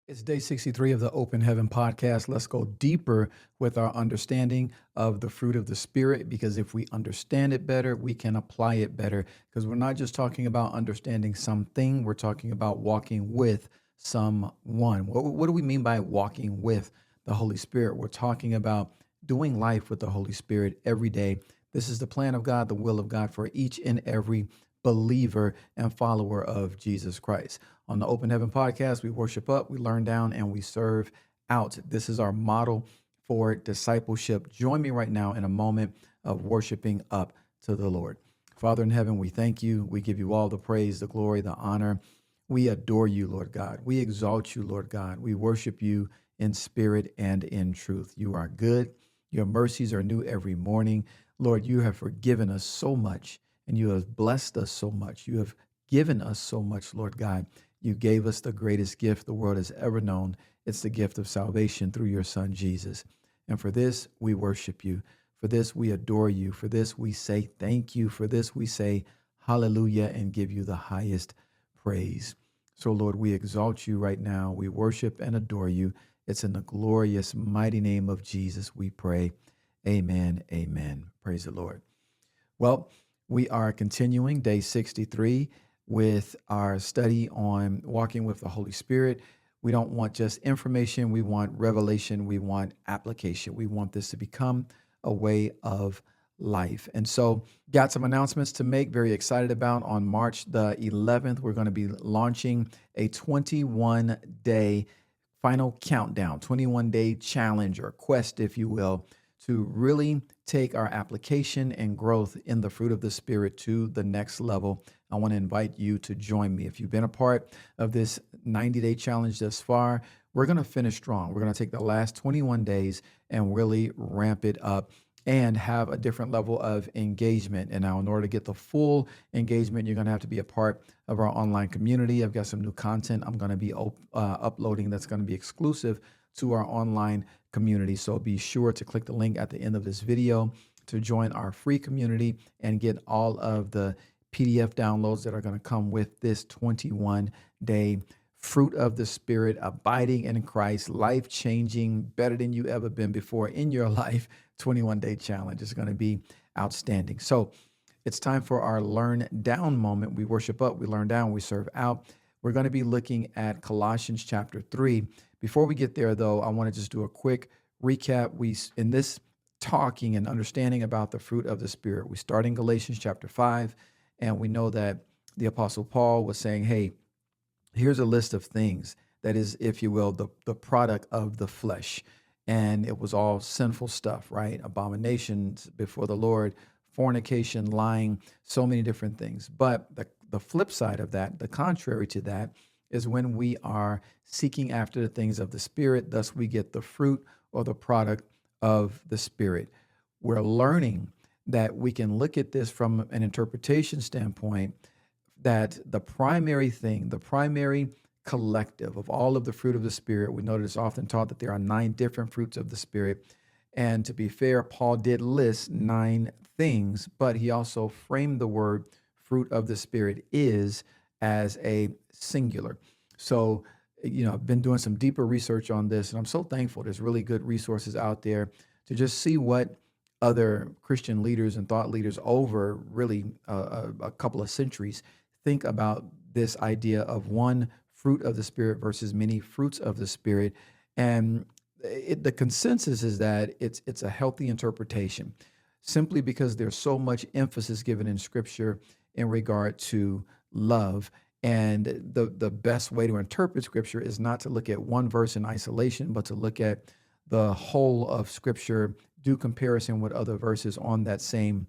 It's day 63 of the Open Heaven podcast. Let's go deeper with our understanding of the fruit of the Spirit, because if we understand it better, we can apply it better. Because we're not just talking about understanding something, we're talking about walking with someone. What do we mean by walking with the Holy Spirit? We're talking about doing life with the Holy Spirit every day. This is the plan of God, the will of God for each and every believer and follower of Jesus Christ. On the Open Heaven podcast, we worship up, we learn down, and we serve out. This is our model for discipleship. Join me right now in a moment of worshiping up to the Lord. Father in heaven, we thank you. We give you all the praise, the glory, the honor. We adore you, Lord God. We exalt you, Lord God. We worship you in spirit and in truth. You are good. Your mercies are new every morning. Lord, you have forgiven us so much, and you have blessed us so much. You have given us so much, Lord God. You gave us the greatest gift the world has ever known. It's the gift of salvation through your Son, Jesus. And for this, we worship you. For this, we adore you. For this, we say thank you. For this, we say hallelujah and give you the highest praise. So, Lord, we exalt you right now. We worship and adore you. It's in the glorious, mighty name of Jesus we pray. Amen. Amen. Praise the Lord. Well, we are continuing day 63 with our study on walking with the Holy Spirit. We don't want just information. We want revelation. We want application. We want this to become a way of life. And so got some announcements to make, very excited about. On March the 11th, we're going to be launching a 21-day final countdown, 21-day challenge or quest, if you will, to really take our application and growth in the fruit of the Spirit to the next level. I want to invite you to join me. If you've been a part of this 90-day challenge thus far, we're going to finish strong. We're going to take the last 21 days and really ramp it up and have a different level of engagement. And now, in order to get the full engagement, you're going to have to be a part of our online community. I've got some new content I'm going to be uploading that's going to be exclusive to our online community. So be sure to click the link at the end of this video to join our free community and get all of the PDF downloads that are going to come with this 21-day fruit of the Spirit, abiding in Christ, life-changing, better than you ever been before in your life, 21-day challenge. It's going to be outstanding. So it's time for our learn down moment. We worship up, we learn down, we serve out. We're going to be looking at Colossians chapter 3. Before we get there, though, I want to just do a quick recap. In this talking and understanding about the fruit of the Spirit, we start in Galatians chapter 5, and we know that the Apostle Paul was saying, hey, here's a list of things that is, if you will, the product of the flesh. And it was all sinful stuff, right? Abominations before the Lord, fornication, lying, so many different things. But the flip side of that, the contrary to that, is when we are seeking after the things of the Spirit, thus we get the fruit or the product of the Spirit. We're learning that we can look at this from an interpretation standpoint, that the primary thing, the primary collective of all of the fruit of the Spirit, we know that it's often taught that there are 9 different fruits of the Spirit. And to be fair, Paul did list 9 things, but he also framed the word fruit of the Spirit is as a singular. So, I've been doing some deeper research on this, and I'm so thankful there's really good resources out there to just see what other Christian leaders and thought leaders over really a couple of centuries think about this idea of one fruit of the Spirit versus many fruits of the Spirit. And the consensus is that it's a healthy interpretation, simply because there's so much emphasis given in Scripture in regard to love. And the best way to interpret Scripture is not to look at one verse in isolation, but to look at the whole of Scripture, do comparison with other verses on that same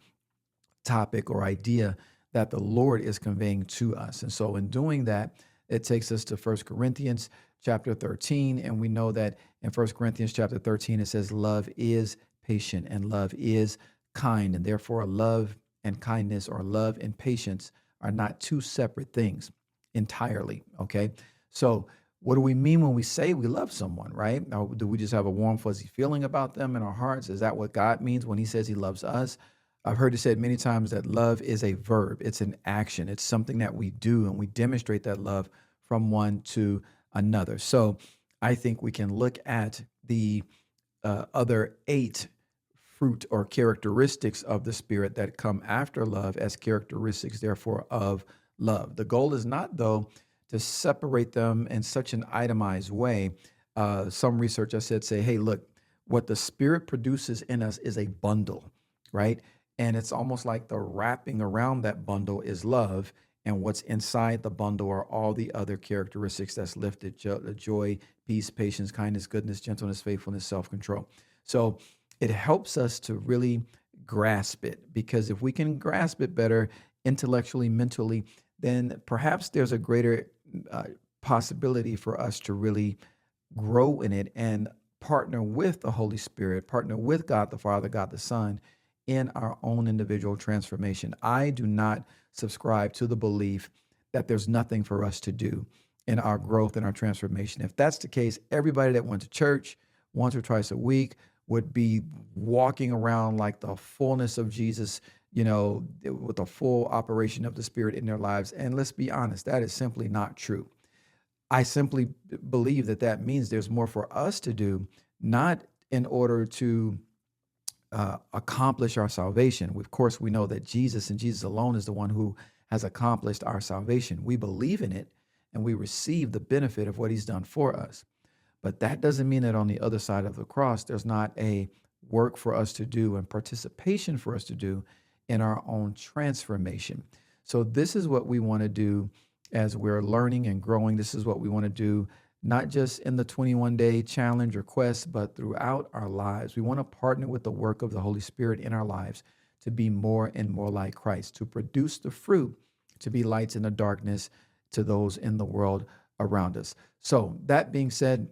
topic or idea that the Lord is conveying to us. And so in doing that, it takes us to 1 Corinthians chapter 13. And we know that in 1 Corinthians chapter 13, it says, love is patient and love is kind. And therefore, love and kindness, or love and patience, are not two separate things entirely. Okay. So what do we mean when we say we love someone, right? Or do we just have a warm, fuzzy feeling about them in our hearts? Is that what God means when he says he loves us? I've heard it said many times that love is a verb. It's an action. It's something that we do, and we demonstrate that love from one to another. So I think we can look at the other 8 fruit or characteristics of the Spirit that come after love as characteristics, therefore, of love. The goal is not, though, to separate them in such an itemized way. Some research I said say, hey, look, what the Spirit produces in us is a bundle, right? And it's almost like the wrapping around that bundle is love. And what's inside the bundle are all the other characteristics that's lifted: joy, peace, patience, kindness, goodness, gentleness, faithfulness, self control. So it helps us to really grasp it, because if we can grasp it better intellectually, mentally, then perhaps there's a greater uh, possibility for us to really grow in it and partner with the Holy Spirit, partner with God the Father, God the Son in our own individual transformation. I do not subscribe to the belief that there's nothing for us to do in our growth and our transformation. If that's the case, everybody that went to church once or twice a week would be walking around like the fullness of Jesus, with the full operation of the Spirit in their lives. And let's be honest, that is simply not true. I simply believe that that means there's more for us to do, not in order to accomplish our salvation. Of course, we know that Jesus and Jesus alone is the one who has accomplished our salvation. We believe in it and we receive the benefit of what he's done for us. But that doesn't mean that on the other side of the cross, there's not a work for us to do and participation for us to do in our own transformation. So this is what we want to do as we're learning and growing. This is what we want to do, not just in the 21-day challenge or quest, but throughout our lives. We want to partner with the work of the Holy Spirit in our lives to be more and more like Christ, to produce the fruit, to be lights in the darkness to those in the world around us. So that being said,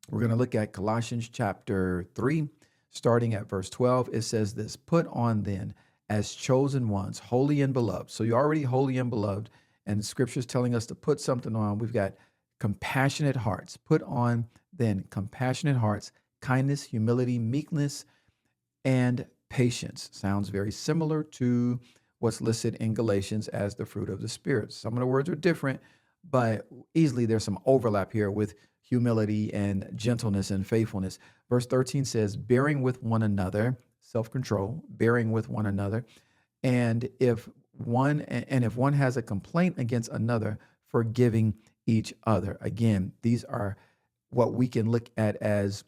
we're going to look at Colossians chapter 3, starting at verse 12. It says this: put on then as chosen ones, holy and beloved. So you're already holy and beloved, and the scripture is telling us to put something on. We've got compassionate hearts. Put on then compassionate hearts, kindness, humility, meekness, and patience. Sounds very similar to what's listed in Galatians as the fruit of the Spirit. Some of the words are different, but easily there's some overlap here with humility and gentleness and faithfulness. Verse 13 says, bearing with one another, self-control, bearing with one another. And if one has a complaint against another, forgiving each other. Again, these are what we can look at as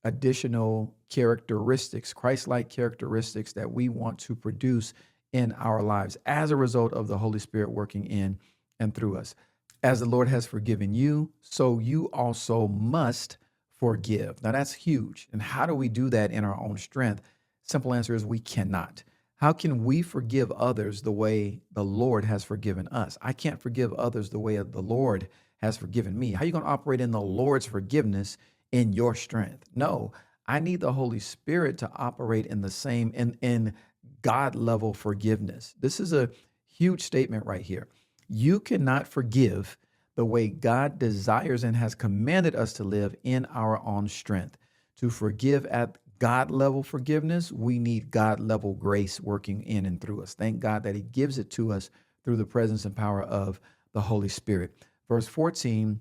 additional characteristics, Christ-like characteristics that we want to produce in our lives as a result of the Holy Spirit working in and through us. As the Lord has forgiven you, so you also must forgive. Now that's huge. And how do we do that in our own strength? Simple answer is we cannot. How can we forgive others the way the Lord has forgiven us? I can't forgive others the way the Lord has forgiven me. How are you going to operate in the Lord's forgiveness in your strength? No, I need the Holy Spirit to operate in the same, in God level forgiveness. This is a huge statement right here. You cannot forgive the way God desires and has commanded us to live in our own strength. To forgive at God level forgiveness, we need God level grace working in and through us. Thank God that he gives it to us through the presence and power of the Holy Spirit. Verse 14,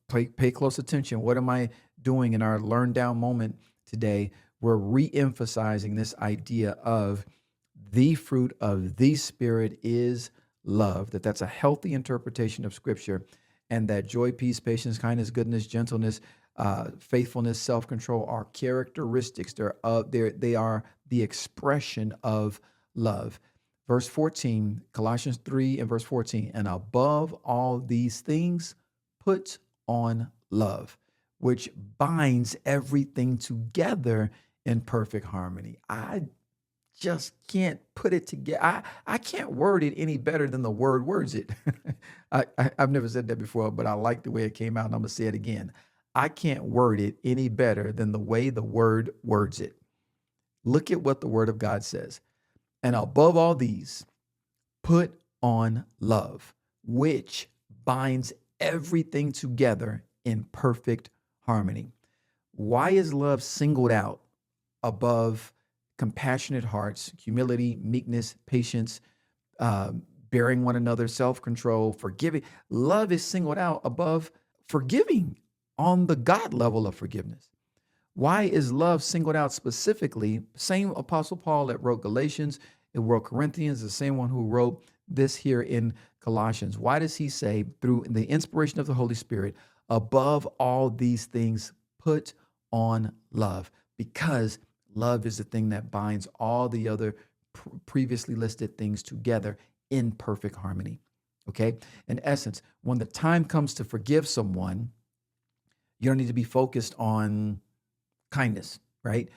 pay close attention. What am I doing in our learn down moment today? We're re-emphasizing this idea of the fruit of the Spirit is love, that's a healthy interpretation of Scripture, and that joy, peace, patience, kindness, goodness, gentleness, faithfulness, self-control are characteristics. They are the expression of love. Verse 14, Colossians 3 and verse 14, and above all these things, put on love, which binds everything together in perfect harmony. I just can't put it together. I can't word it any better than the word words it. I've never said that before, but I like the way it came out, and I'm going to say it again. I can't word it any better than the way the word words it. Look at what the word of God says. And above all these, put on love, which binds everything together in perfect harmony. Why is love singled out above compassionate hearts, humility, meekness, patience, bearing one another, self-control, forgiving? Love is singled out above forgiving on the God level of forgiveness. Why is love singled out specifically? Same Apostle Paul that wrote Galatians and wrote Corinthians, the same one who wrote this here in Colossians. Why does he say, through the inspiration of the Holy Spirit, above all these things, put on love? Because love is the thing that binds all the other previously listed things together in perfect harmony. Okay? In essence, when the time comes to forgive someone, you don't need to be focused on kindness, right?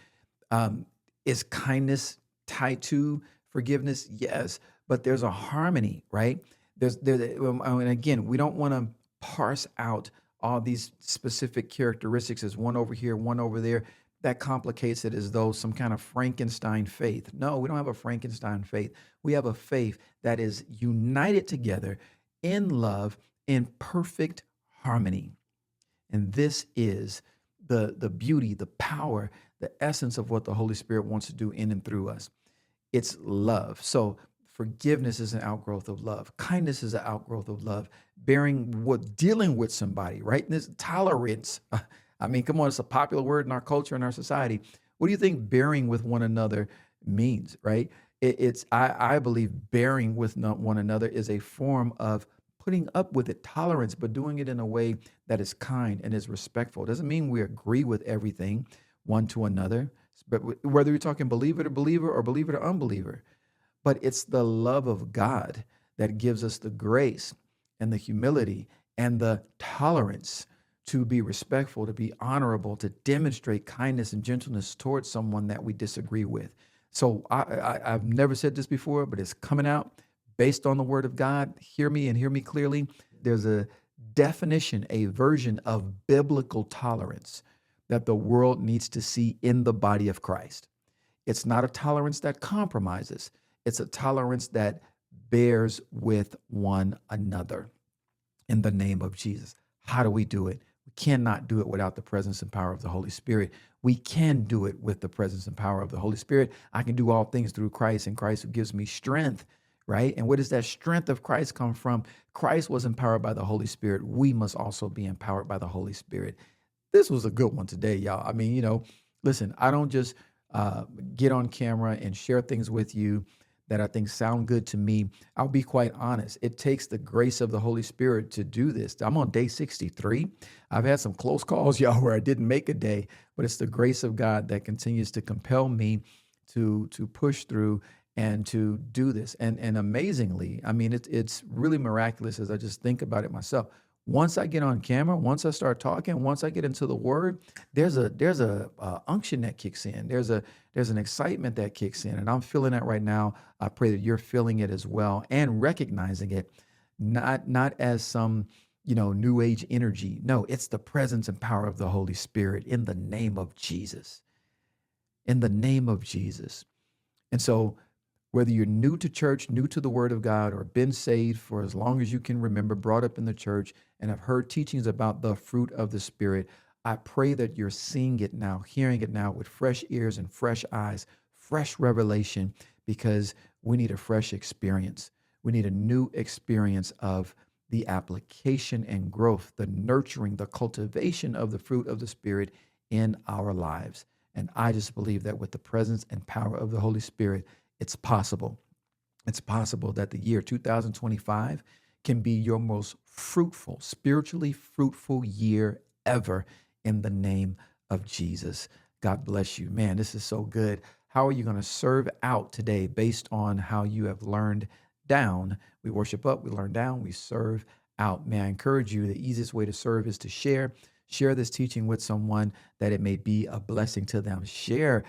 Is kindness tied to forgiveness? Yes, but there's a harmony, right? And again, we don't want to parse out all these specific characteristics as one over here, one over there. That complicates it as though some kind of Frankenstein faith. No, we don't have a Frankenstein faith. We have a faith that is united together in love, in perfect harmony. And this is the beauty, the power, the essence of what the Holy Spirit wants to do in and through us. It's love. So forgiveness is an outgrowth of love. Kindness is an outgrowth of love. Dealing with somebody, right? And this tolerance. I mean, come on, it's a popular word in our culture, in our society. What do you think bearing with one another means, right? I believe bearing with one another is a form of putting up with it, tolerance, but doing it in a way that is kind and is respectful. It doesn't mean we agree with everything one to another, but whether you're talking believer to believer or believer to unbeliever, but it's the love of God that gives us the grace and the humility and the tolerance to be respectful, to be honorable, to demonstrate kindness and gentleness towards someone that we disagree with. So I've never said this before, but it's coming out based on the word of God. Hear me and hear me clearly. There's a definition, a version of biblical tolerance that the world needs to see in the body of Christ. It's not a tolerance that compromises. It's a tolerance that bears with one another in the name of Jesus. How do we do it? We cannot do it without the presence and power of the Holy Spirit. We can do it with the presence and power of the Holy Spirit. I can do all things through Christ, and Christ who gives me strength, right? And where does that strength of Christ come from? Christ was empowered by the Holy Spirit. We must also be empowered by the Holy Spirit. This was a good one today, y'all. I mean, listen, I don't just get on camera and share things with you that I think sound good to me. I'll be quite honest. It takes the grace of the Holy Spirit to do this. I'm on day 63. I've had some close calls, y'all, where I didn't make a day, but it's the grace of God that continues to compel me to push through and to do this. And amazingly, I mean, it's really miraculous as I just think about it myself. Once I get on camera, once I start talking, once I get into the word, there's a unction that kicks in. There's an excitement that kicks in, and I'm feeling that right now. I pray that you're feeling it as well and recognizing it, not as some new age energy. No, it's the presence and power of the Holy Spirit in the name of Jesus. In the name of Jesus. And so whether you're new to church, new to the word of God, or been saved for as long as you can remember, brought up in the church, and have heard teachings about the fruit of the Spirit, I pray that you're seeing it now, hearing it now with fresh ears and fresh eyes, fresh revelation, because we need a fresh experience. We need a new experience of the application and growth, the nurturing, the cultivation of the fruit of the Spirit in our lives. And I just believe that with the presence and power of the Holy Spirit, it's possible. It's possible that the year 2025 can be your most fruitful, spiritually fruitful year ever in the name of Jesus. God bless you. Man, this is so good. How are you going to serve out today based on how you have learned down? We worship up, we learn down, we serve out. May I encourage you, the easiest way to serve is to share this teaching with someone that it may be a blessing to them. Share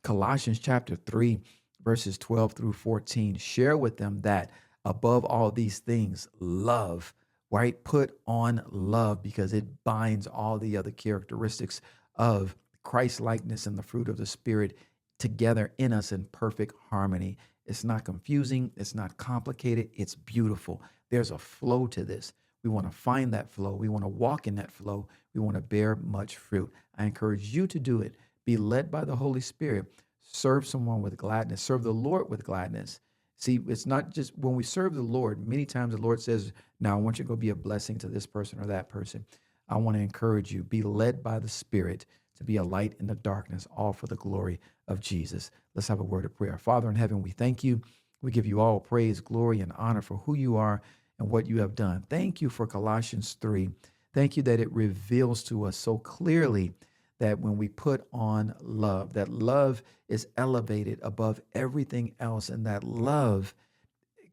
Colossians chapter 3, verses 12 through 14. Share with them that above all these things, love, right? Put on love because it binds all the other characteristics of Christ-likeness and the fruit of the Spirit together in us in perfect harmony. It's not confusing. It's not complicated. It's beautiful. There's a flow to this. We want to find that flow. We want to walk in that flow. We want to bear much fruit. I encourage you to do it. Be led by the Holy Spirit. Serve someone with gladness. Serve the Lord with gladness. See, it's not just when we serve the Lord, many times the Lord says, now I want you to go be a blessing to this person or that person. I want to encourage you, be led by the Spirit to be a light in the darkness, all for the glory of Jesus. Let's have a word of prayer. Father in heaven, we thank you. We give you all praise, glory, and honor for who you are and what you have done. Thank you for Colossians 3. Thank you that it reveals to us so clearly that when we put on love, that love is elevated above everything else, and that love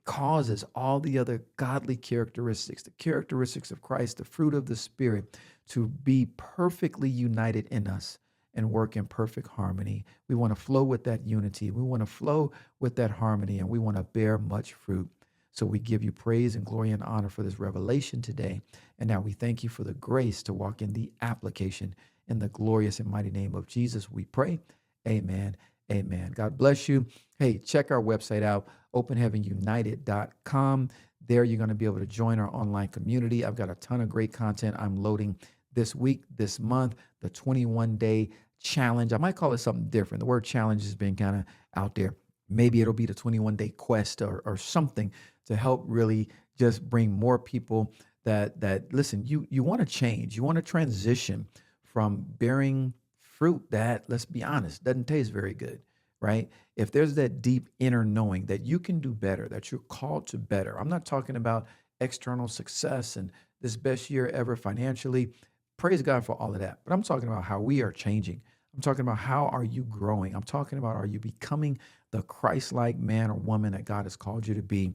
causes all the other godly characteristics, the characteristics of Christ, the fruit of the Spirit, to be perfectly united in us and work in perfect harmony. We want to flow with that unity. We want to flow with that harmony, and we want to bear much fruit. So we give you praise and glory and honor for this revelation today. And now we thank you for the grace to walk in the application. In the glorious and mighty name of Jesus, we pray. Amen. Amen. God bless you. Hey, check our website out, openheavenunited.com. There you're going to be able to join our online community. I've got a ton of great content I'm loading this week, this month, the 21-day challenge. I might call it something different. The word challenge has been kind of out there. Maybe it'll be the 21-day quest or something to help really just bring more people that listen, you want to change. You want to transition from bearing fruit that, let's be honest, doesn't taste very good, right? If there's that deep inner knowing that you can do better, that you're called to better. I'm not talking about external success and this best year ever financially. Praise God for all of that. But I'm talking about how we are changing. I'm talking about how are you growing? I'm talking about are you becoming the Christ-like man or woman that God has called you to be?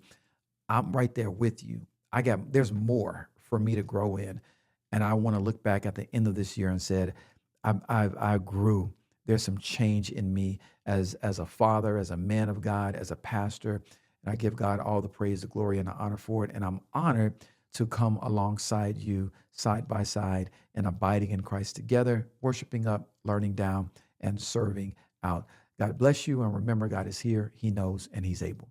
I'm right there with you. There's more for me to grow in. And I want to look back at the end of this year and said, I grew. There's some change in me as a father, as a man of God, as a pastor. And I give God all the praise, the glory, and the honor for it. And I'm honored to come alongside you, side by side, and abiding in Christ together, worshiping up, learning down, and serving out. God bless you. And remember, God is here. He knows, and he's able.